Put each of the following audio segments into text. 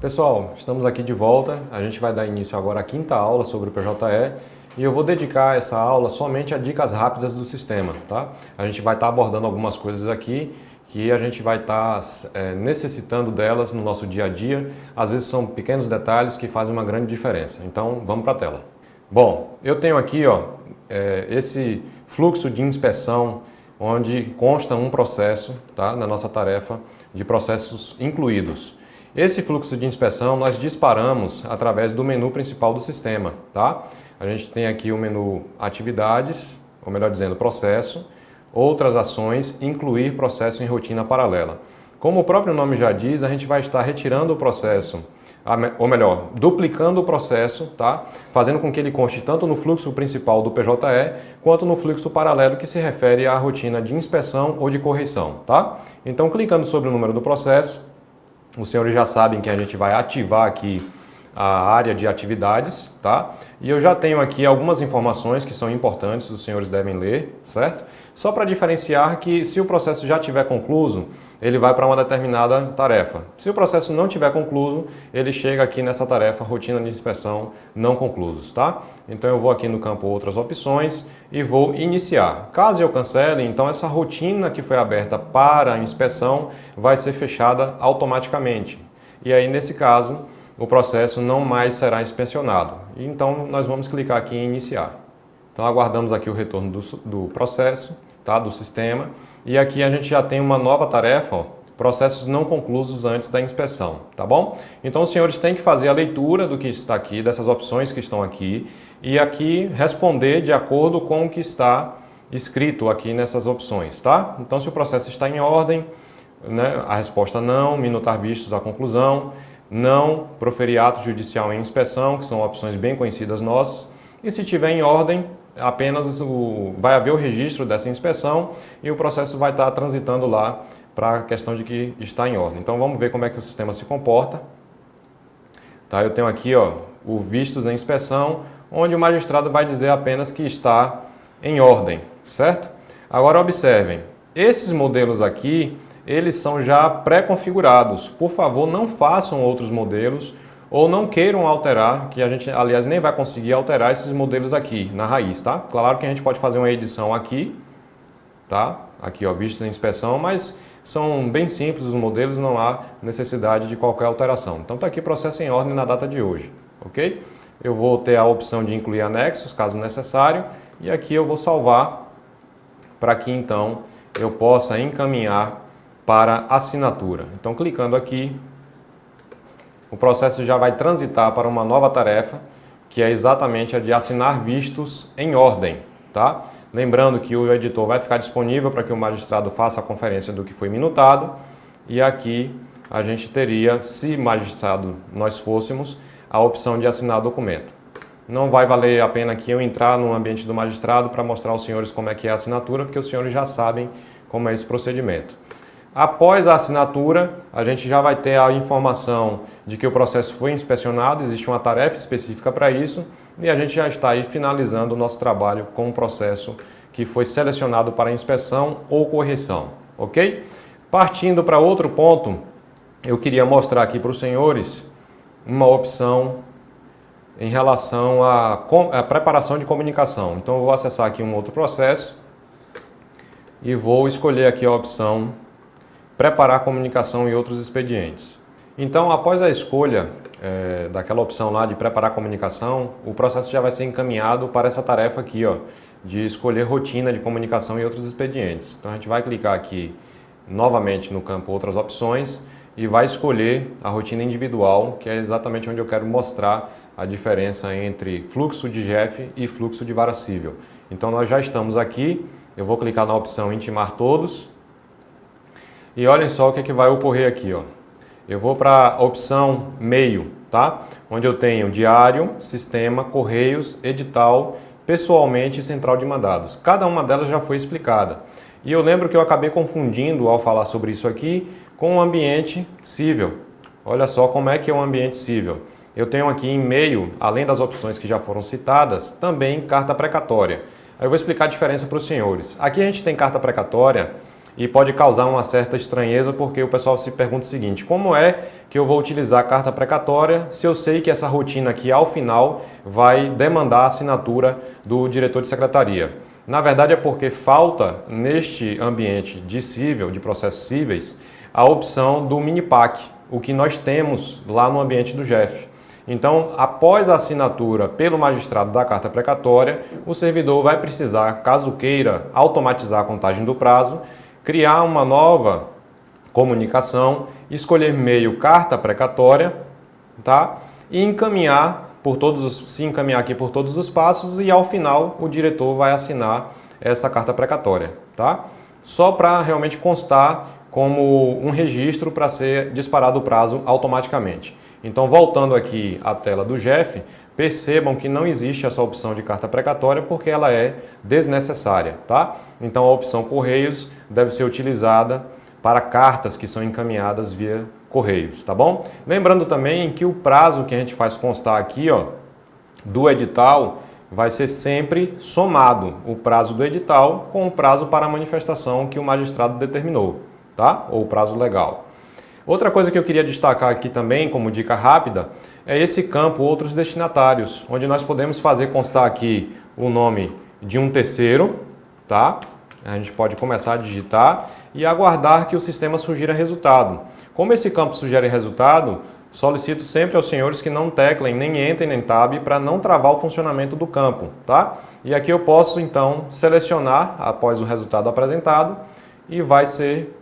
Pessoal, estamos aqui de volta. A gente vai dar início agora à quinta aula sobre o PJE e eu vou dedicar essa aula somente a dicas rápidas do sistema, tá? A gente vai estar abordando algumas coisas aqui que a gente vai estar necessitando delas no nosso dia a dia. Às vezes são pequenos detalhes que fazem uma grande diferença. Então, vamos para a tela. Bom, eu tenho aqui esse fluxo de inspeção onde consta um processo, tá? Na nossa tarefa de processos incluídos. Esse fluxo de inspeção nós disparamos através do menu principal do sistema, tá? A gente tem aqui o menu atividades, ou melhor dizendo, processo, outras ações, incluir processo em rotina paralela. Como o próprio nome já diz, a gente vai estar retirando o processo, ou melhor, duplicando o processo, tá? Fazendo com que ele conste tanto no fluxo principal do PJE, quanto no fluxo paralelo que se refere à rotina de inspeção ou de correção, tá? Então, clicando sobre o número do processo, os senhores já sabem que a gente vai ativar aqui a área de atividades, tá? E eu já tenho aqui algumas informações que são importantes, os senhores devem ler, certo? Só para diferenciar que se o processo já estiver concluso, ele vai para uma determinada tarefa. Se o processo não estiver concluso, ele chega aqui nessa tarefa, rotina de inspeção não conclusos, tá? Então eu vou aqui no campo outras opções e vou iniciar. Caso eu cancele, então essa rotina que foi aberta para a inspeção vai ser fechada automaticamente. E aí nesse caso, o processo não mais será inspecionado. Então nós vamos clicar aqui em iniciar. Então aguardamos aqui o retorno do processo, tá? Do sistema. E aqui a gente já tem uma nova tarefa, processos não conclusos antes da inspeção, tá bom? Então os senhores têm que fazer a leitura do que está aqui, dessas opções que estão aqui, e aqui responder de acordo com o que está escrito aqui nessas opções, tá? Então se o processo está em ordem, né, a resposta não, minutar vistos a conclusão, não, proferir ato judicial em inspeção, que são opções bem conhecidas nossas, e se estiver em ordem, apenas vai haver o registro dessa inspeção e o processo vai estar transitando lá para a questão de que está em ordem. Então vamos ver como é que o sistema se comporta. Tá, eu tenho aqui o vistos em inspeção, onde o magistrado vai dizer apenas que está em ordem, certo? Agora observem, esses modelos aqui, eles são já pré-configurados. Por favor, não façam outros modelos ou não queiram alterar, que a gente, aliás, nem vai conseguir alterar esses modelos aqui na raiz, tá? Claro que a gente pode fazer uma edição aqui, tá? Aqui, vistos em inspeção, mas são bem simples os modelos, não há necessidade de qualquer alteração. Então, está aqui processo em ordem na data de hoje, ok? Eu vou ter a opção de incluir anexos, caso necessário, e aqui eu vou salvar para que, então, eu possa encaminhar para assinatura. Então, clicando aqui, o processo já vai transitar para uma nova tarefa, que é exatamente a de assinar vistos em ordem, tá? Lembrando que o editor vai ficar disponível para que o magistrado faça a conferência do que foi minutado, e aqui a gente teria, se magistrado nós fôssemos, a opção de assinar documento. Não vai valer a pena aqui eu entrar no ambiente do magistrado para mostrar aos senhores como é que é a assinatura, porque os senhores já sabem como é esse procedimento. Após a assinatura, a gente já vai ter a informação de que o processo foi inspecionado, existe uma tarefa específica para isso, e a gente já está aí finalizando o nosso trabalho com o processo que foi selecionado para inspeção ou correção, ok? Partindo para outro ponto, eu queria mostrar aqui para os senhores uma opção em relação à preparação de comunicação. Então eu vou acessar aqui um outro processo e vou escolher aqui a opção preparar comunicação e outros expedientes. Então, após a escolha daquela opção lá de preparar comunicação, o processo já vai ser encaminhado para essa tarefa aqui, de escolher rotina de comunicação e outros expedientes. Então, a gente vai clicar aqui novamente no campo outras opções e vai escolher a rotina individual, que é exatamente onde eu quero mostrar a diferença entre fluxo de GF e fluxo de vara civil. Então, nós já estamos aqui, eu vou clicar na opção intimar todos. E olhem só o que vai ocorrer aqui, Eu vou para a opção meio, tá? Onde eu tenho diário, sistema, correios, edital, pessoalmente e central de mandados. Cada uma delas já foi explicada. E eu lembro que eu acabei confundindo ao falar sobre isso aqui com o ambiente civil. Olha só como é que é o ambiente civil. Eu tenho aqui em meio, além das opções que já foram citadas, também carta precatória. Aí eu vou explicar a diferença para os senhores. Aqui a gente tem carta precatória e pode causar uma certa estranheza, porque o pessoal se pergunta o seguinte: como é que eu vou utilizar a carta precatória se eu sei que essa rotina aqui, ao final, vai demandar a assinatura do diretor de secretaria? Na verdade é porque falta, neste ambiente de cível, de processos cíveis, a opção do mini-PAC, o que nós temos lá no ambiente do GEF. Então, após a assinatura pelo magistrado da carta precatória, o servidor vai precisar, caso queira automatizar a contagem do prazo, criar uma nova comunicação, escolher meio carta precatória, tá? E encaminhar se encaminhar aqui por todos os passos e ao final o diretor vai assinar essa carta precatória, tá? Só para realmente constar como um registro para ser disparado o prazo automaticamente. Então, voltando aqui à tela do GEF, percebam que não existe essa opção de carta precatória porque ela é desnecessária, tá? Então, a opção Correios deve ser utilizada para cartas que são encaminhadas via Correios, tá bom? Lembrando também que o prazo que a gente faz constar aqui, ó, do edital, vai ser sempre somado o prazo do edital com o prazo para a manifestação que o magistrado determinou, tá? Ou o prazo legal. Outra coisa que eu queria destacar aqui também, como dica rápida, é esse campo Outros Destinatários, onde nós podemos fazer constar aqui o nome de um terceiro, tá? A gente pode começar a digitar e aguardar que o sistema sugira resultado. Como esse campo sugere resultado, solicito sempre aos senhores que não teclem nem Enter nem Tab para não travar o funcionamento do campo, tá? E aqui eu posso então selecionar após o resultado apresentado e vai ser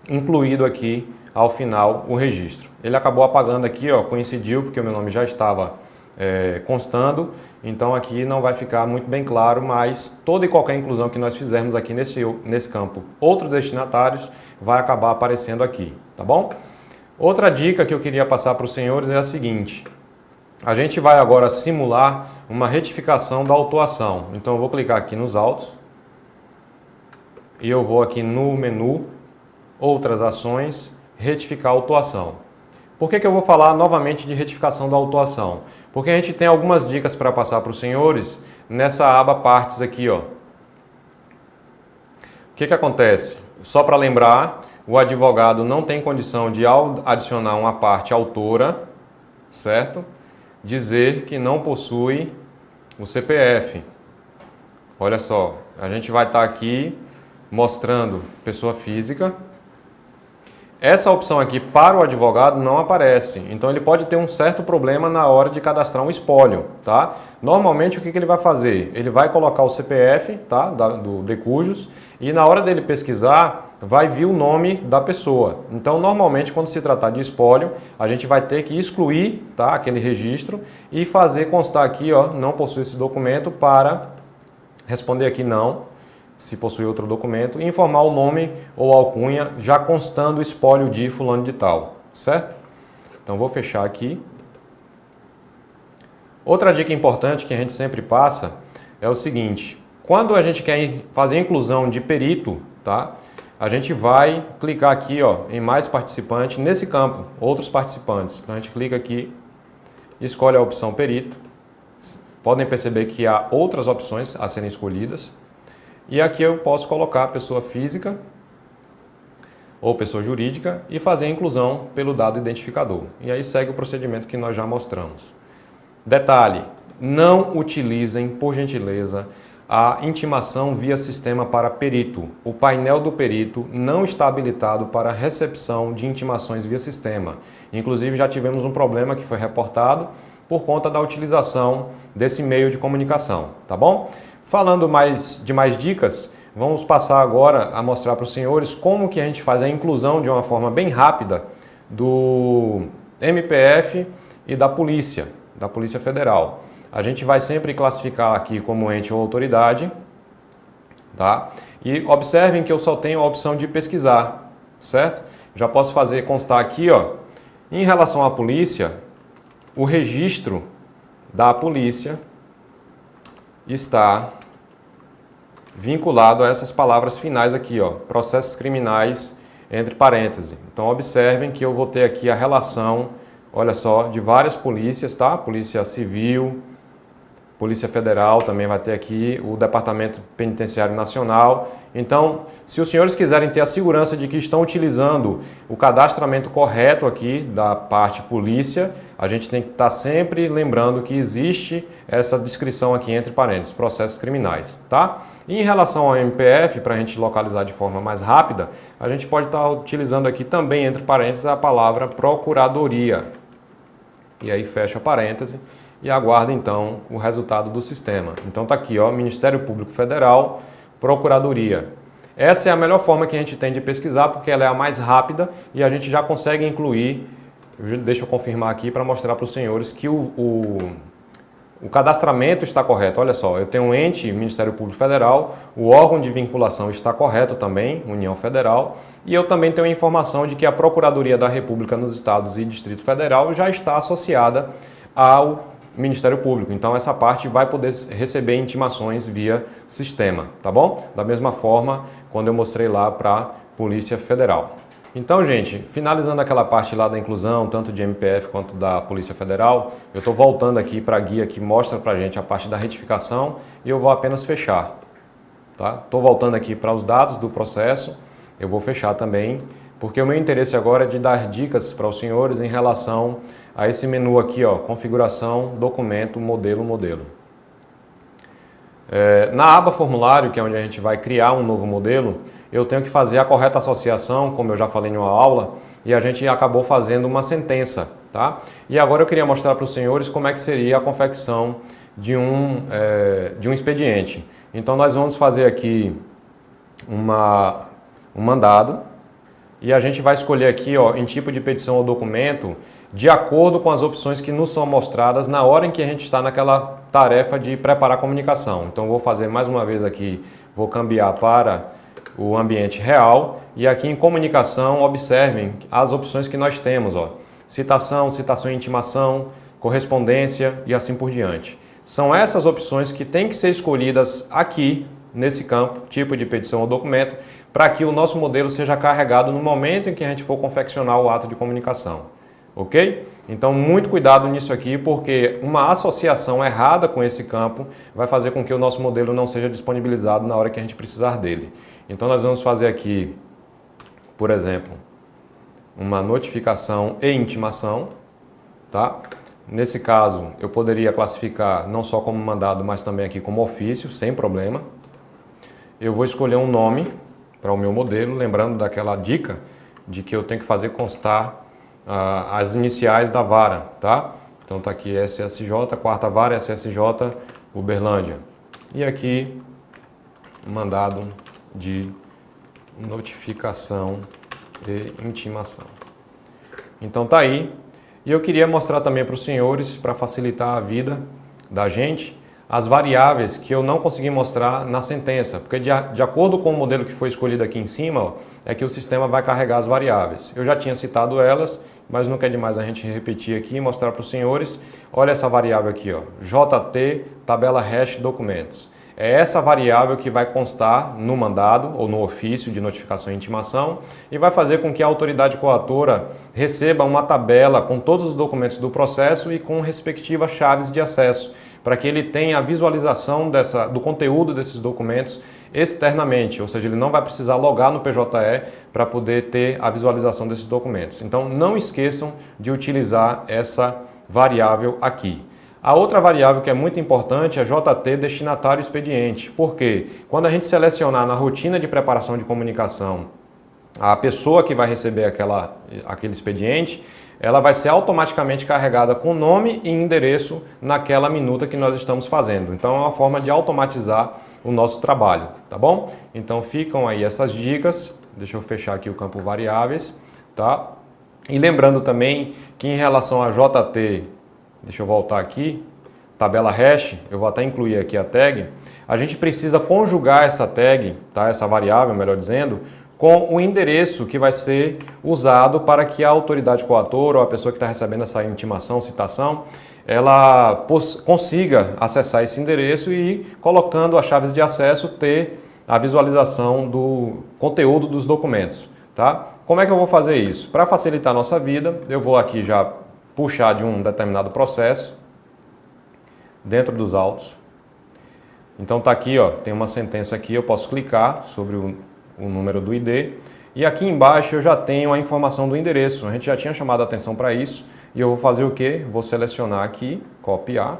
incluído aqui ao final o registro. Ele acabou apagando aqui, ó, coincidiu porque o meu nome já estava constando, então aqui não vai ficar muito bem claro, mas toda e qualquer inclusão que nós fizermos aqui nesse campo Outros Destinatários vai acabar aparecendo aqui, tá bom? Outra dica que eu queria passar para os senhores é a seguinte: a gente vai agora simular uma retificação da autuação. Então eu vou clicar aqui nos autos e eu vou aqui no menu Outras ações, retificar a autuação. Por que eu vou falar novamente de retificação da autuação? Porque a gente tem algumas dicas para passar para os senhores nessa aba partes aqui, ó. O que acontece? Só para lembrar, o advogado não tem condição de, ao adicionar uma parte autora, certo? Dizer que não possui o CPF. Olha só, a gente vai estar aqui mostrando pessoa física. Essa opção aqui para o advogado não aparece, então ele pode ter um certo problema na hora de cadastrar um espólio, tá? Normalmente o que ele vai fazer? Ele vai colocar o CPF, tá? Do Decujus, e na hora dele pesquisar vai vir o nome da pessoa. Então normalmente quando se tratar de espólio, a gente vai ter que excluir, tá? Aquele registro e fazer constar aqui, ó, não possui esse documento, para responder aqui não, se possui outro documento, e informar o nome ou alcunha, já constando o espólio de fulano de tal, certo? Então vou fechar aqui. Outra dica importante que a gente sempre passa é o seguinte: quando a gente quer fazer a inclusão de perito, tá? A gente vai clicar aqui, ó, em mais participante, nesse campo, outros participantes. Então a gente clica aqui, escolhe a opção perito. Podem perceber que há outras opções a serem escolhidas. E aqui eu posso colocar pessoa física ou pessoa jurídica e fazer a inclusão pelo dado identificador. E aí segue o procedimento que nós já mostramos. Detalhe: não utilizem, por gentileza, a intimação via sistema para perito. O painel do perito não está habilitado para recepção de intimações via sistema. Inclusive já tivemos um problema que foi reportado por conta da utilização desse meio de comunicação, tá bom? Falando de mais dicas, vamos passar agora a mostrar para os senhores como que a gente faz a inclusão de uma forma bem rápida do MPF e da Polícia Federal. A gente vai sempre classificar aqui como ente ou autoridade, tá? E observem que eu só tenho a opção de pesquisar, certo? Já posso fazer constar aqui, ó, em relação à polícia, o registro da polícia está vinculado a essas palavras finais aqui, ó, processos criminais, entre parênteses. Então observem que eu vou ter aqui a relação, olha só, de várias polícias, tá? Polícia Civil, Polícia Federal, também vai ter aqui o Departamento Penitenciário Nacional. Então, se os senhores quiserem ter a segurança de que estão utilizando o cadastramento correto aqui da parte polícia, a gente tem que estar sempre lembrando que existe essa descrição aqui entre parênteses, processos criminais, tá? E em relação ao MPF, para a gente localizar de forma mais rápida, a gente pode estar utilizando aqui também entre parênteses a palavra Procuradoria. E aí fecha parêntese e aguarda então o resultado do sistema. Então está aqui, ó, Ministério Público Federal, Procuradoria. Essa é a melhor forma que a gente tem de pesquisar, porque ela é a mais rápida e a gente já consegue incluir, deixa eu confirmar aqui para mostrar para os senhores que o cadastramento está correto. Olha só, eu tenho um ente, Ministério Público Federal, o órgão de vinculação está correto também, União Federal, e eu também tenho a informação de que a Procuradoria da República nos Estados e Distrito Federal já está associada ao Ministério Público. Então essa parte vai poder receber intimações via sistema, tá bom? Da mesma forma, quando eu mostrei lá para a Polícia Federal. Então, gente, finalizando aquela parte lá da inclusão, tanto de MPF quanto da Polícia Federal, eu estou voltando aqui para a guia que mostra para a gente a parte da retificação e eu vou apenas fechar. Tá? Estou voltando aqui para os dados do processo, eu vou fechar também, porque o meu interesse agora é de dar dicas para os senhores em relação a esse menu aqui, ó, configuração, documento, modelo. Na aba formulário, que é onde a gente vai criar um novo modelo, eu tenho que fazer a correta associação, como eu já falei em uma aula, e a gente acabou fazendo uma sentença, tá? E agora eu queria mostrar para os senhores como é que seria a confecção de um expediente. Então nós vamos fazer aqui um mandado, e a gente vai escolher aqui, ó, em tipo de petição ou documento, de acordo com as opções que nos são mostradas na hora em que a gente está naquela tarefa de preparar a comunicação. Então, vou fazer mais uma vez aqui, vou cambiar para o ambiente real e aqui em comunicação, observem as opções que nós temos, ó, citação, citação e intimação, correspondência e assim por diante. São essas opções que têm que ser escolhidas aqui, nesse campo, tipo de petição ou documento, para que o nosso modelo seja carregado no momento em que a gente for confeccionar o ato de comunicação. Ok? Então, muito cuidado nisso aqui, porque uma associação errada com esse campo vai fazer com que o nosso modelo não seja disponibilizado na hora que a gente precisar dele. Então, nós vamos fazer aqui, por exemplo, uma notificação e intimação, tá? Nesse caso, eu poderia classificar não só como mandado, mas também aqui como ofício, sem problema. Eu vou escolher um nome para o meu modelo, lembrando daquela dica de que eu tenho que fazer constar as iniciais da vara, tá? Então tá aqui SSJ, quarta vara, SSJ, Uberlândia. E aqui, mandado de notificação e intimação. Então tá aí. E eu queria mostrar também para os senhores, para facilitar a vida da gente, as variáveis que eu não consegui mostrar na sentença, porque de acordo com o modelo que foi escolhido aqui em cima, ó, é que o sistema vai carregar as variáveis. Eu já tinha citado elas, mas nunca é demais a gente repetir aqui e mostrar para os senhores. Olha essa variável aqui, ó, JT, tabela hash documentos. É essa variável que vai constar no mandado ou no ofício de notificação e intimação e vai fazer com que a autoridade coatora receba uma tabela com todos os documentos do processo e com respectivas chaves de acesso, para que ele tenha a visualização do conteúdo desses documentos externamente, ou seja, ele não vai precisar logar no PJE para poder ter a visualização desses documentos. Então, não esqueçam de utilizar essa variável aqui. A outra variável que é muito importante é JT destinatário expediente. Por quê? Quando a gente selecionar na rotina de preparação de comunicação a pessoa que vai receber aquele expediente, ela vai ser automaticamente carregada com nome e endereço naquela minuta que nós estamos fazendo. Então é uma forma de automatizar o nosso trabalho, tá bom? Então ficam aí essas dicas. Deixa eu fechar aqui o campo variáveis, tá? E lembrando também que em relação a JT, deixa eu voltar aqui, tabela hash, eu vou até incluir aqui a tag, a gente precisa conjugar essa tag, tá? Essa variável, melhor dizendo, com o endereço que vai ser usado para que a autoridade coatora ou a pessoa que está recebendo essa intimação, citação, ela consiga acessar esse endereço e, colocando as chaves de acesso, ter a visualização do conteúdo dos documentos. Tá? Como é que eu vou fazer isso? Para facilitar a nossa vida, eu vou aqui já puxar de um determinado processo. dentro dos autos. Então tá aqui, ó, tem uma sentença aqui, eu posso clicar sobre o número do ID. E aqui embaixo eu já tenho a informação do endereço. A gente já tinha chamado a atenção para isso. E eu vou fazer o quê? Vou selecionar aqui, copiar.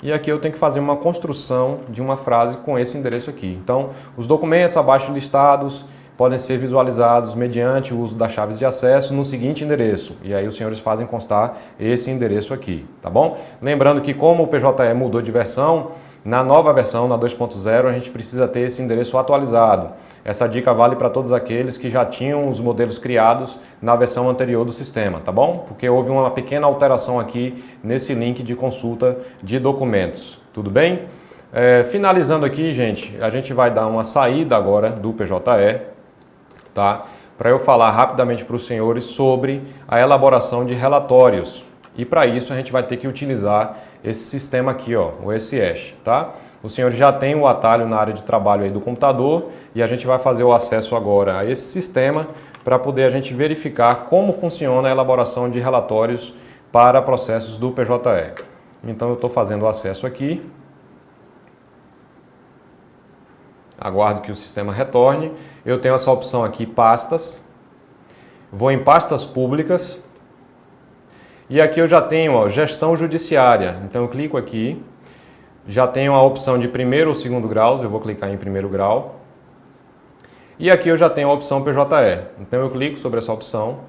E aqui eu tenho que fazer uma construção de uma frase com esse endereço aqui. Então, os documentos abaixo listados podem ser visualizados mediante o uso das chaves de acesso no seguinte endereço. E aí os senhores fazem constar esse endereço aqui, tá bom? Lembrando que como o PJE mudou de versão, na nova versão, na 2.0, a gente precisa ter esse endereço atualizado. Essa dica vale para todos aqueles que já tinham os modelos criados na versão anterior do sistema, tá bom? Porque houve uma pequena alteração aqui nesse link de consulta de documentos, tudo bem? Finalizando aqui, gente, a gente vai dar uma saída agora do PJE, tá? Para eu falar rapidamente para os senhores sobre a elaboração de relatórios. E para isso a gente vai ter que utilizar esse sistema aqui, ó, o SES, tá? Os senhores já têm o atalho na área de trabalho aí do computador e a gente vai fazer o acesso agora a esse sistema para poder a gente verificar como funciona a elaboração de relatórios para processos do PJE. Então eu estou fazendo o acesso aqui. Aguardo que o sistema retorne. Eu tenho essa opção aqui, pastas. Vou em pastas públicas. E aqui eu já tenho, ó, gestão judiciária. Então eu clico aqui. Já tenho a opção de primeiro ou segundo graus, eu vou clicar em primeiro grau. E aqui eu já tenho a opção PJE. Então eu clico sobre essa opção.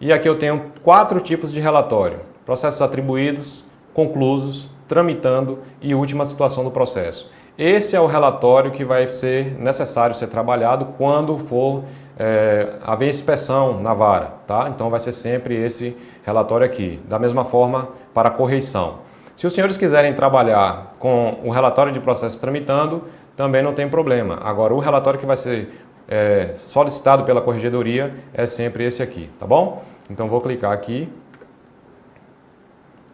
E aqui eu tenho 4 tipos de relatório. Processos atribuídos, conclusos, tramitando e última situação do processo. Esse é o relatório que vai ser necessário ser trabalhado quando for haver inspeção na vara, tá? Então vai ser sempre esse relatório aqui. Da mesma forma para correição. Se os senhores quiserem trabalhar com o relatório de processo tramitando, também não tem problema. Agora, o relatório que vai ser solicitado pela corregedoria é sempre esse aqui, tá bom? Então, vou clicar aqui,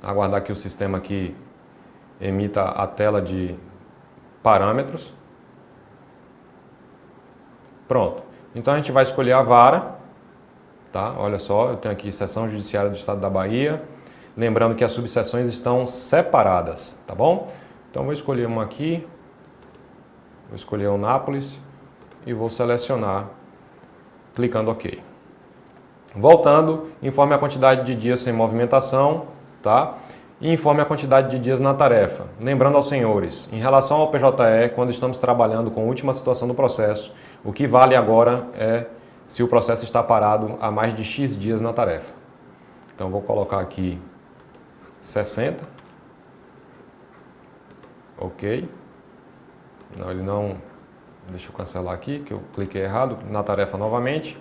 aguardar que o sistema aqui emita a tela de parâmetros. Pronto. Então, a gente vai escolher a vara, tá? Olha só, eu tenho aqui Seção Judiciária do Estado da Bahia. Lembrando que as subseções estão separadas, tá bom? Então vou escolher uma aqui, vou escolher o Nápoles e vou selecionar, clicando OK. Voltando, informe a quantidade de dias sem movimentação, tá? E informe a quantidade de dias na tarefa. Lembrando aos senhores, em relação ao PJE, quando estamos trabalhando com a última situação do processo, o que vale agora é se o processo está parado há mais de X dias na tarefa. Então vou colocar aqui 60. Ok. Não, ele não... Deixa eu cancelar aqui, que eu cliquei errado na tarefa novamente.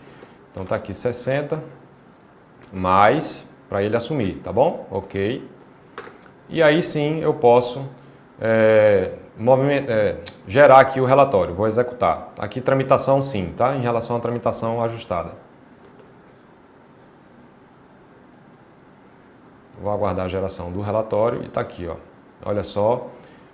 Então tá aqui 60. Mais, para ele assumir, tá bom? Ok. E aí sim eu posso gerar aqui o relatório. Vou executar. Aqui tramitação sim, tá? Em relação à tramitação ajustada. Vou aguardar a geração do relatório e está aqui, ó. Olha só.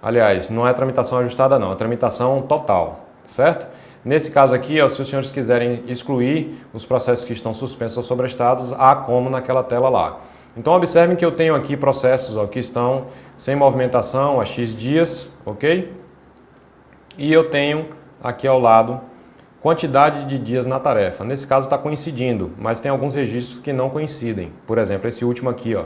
Aliás, não é tramitação ajustada não, é tramitação total, certo? Nesse caso aqui, ó, se os senhores quiserem excluir os processos que estão suspensos ou sobrestados, há como naquela tela lá. Então observem que eu tenho aqui processos, ó, que estão sem movimentação há X dias, ok? E eu tenho aqui ao lado quantidade de dias na tarefa. Nesse caso está coincidindo, mas tem alguns registros que não coincidem. Por exemplo, esse último aqui, ó.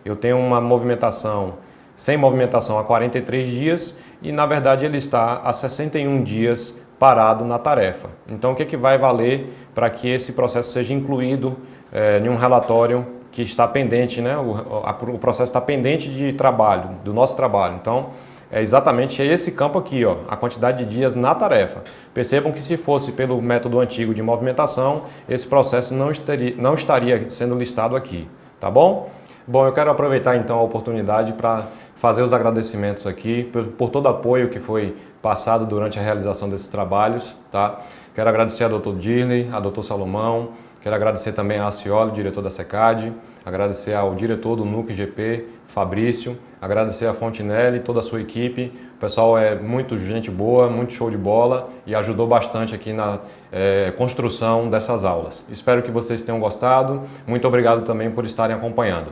Eu tenho uma movimentação, sem movimentação há 43 dias e, na verdade, ele está há 61 dias parado na tarefa. Então, o que é que vai valer para que esse processo seja incluído em um relatório que está pendente, né? O processo está pendente de trabalho, do nosso trabalho. Então, é exatamente esse campo aqui, ó, a quantidade de dias na tarefa. Percebam que se fosse pelo método antigo de movimentação, esse processo não estaria sendo listado aqui, tá bom? Bom, eu quero aproveitar então a oportunidade para fazer os agradecimentos aqui por todo o apoio que foi passado durante a realização desses trabalhos, tá? Quero agradecer ao Dr. Dirley, ao Dr. Salomão, quero agradecer também a Acioli, diretor da SECAD, agradecer ao diretor do NUC GP, Fabrício, agradecer a Fontinelli, toda a sua equipe. O pessoal é muito gente boa, muito show de bola e ajudou bastante aqui na construção dessas aulas. Espero que vocês tenham gostado. Muito obrigado também por estarem acompanhando.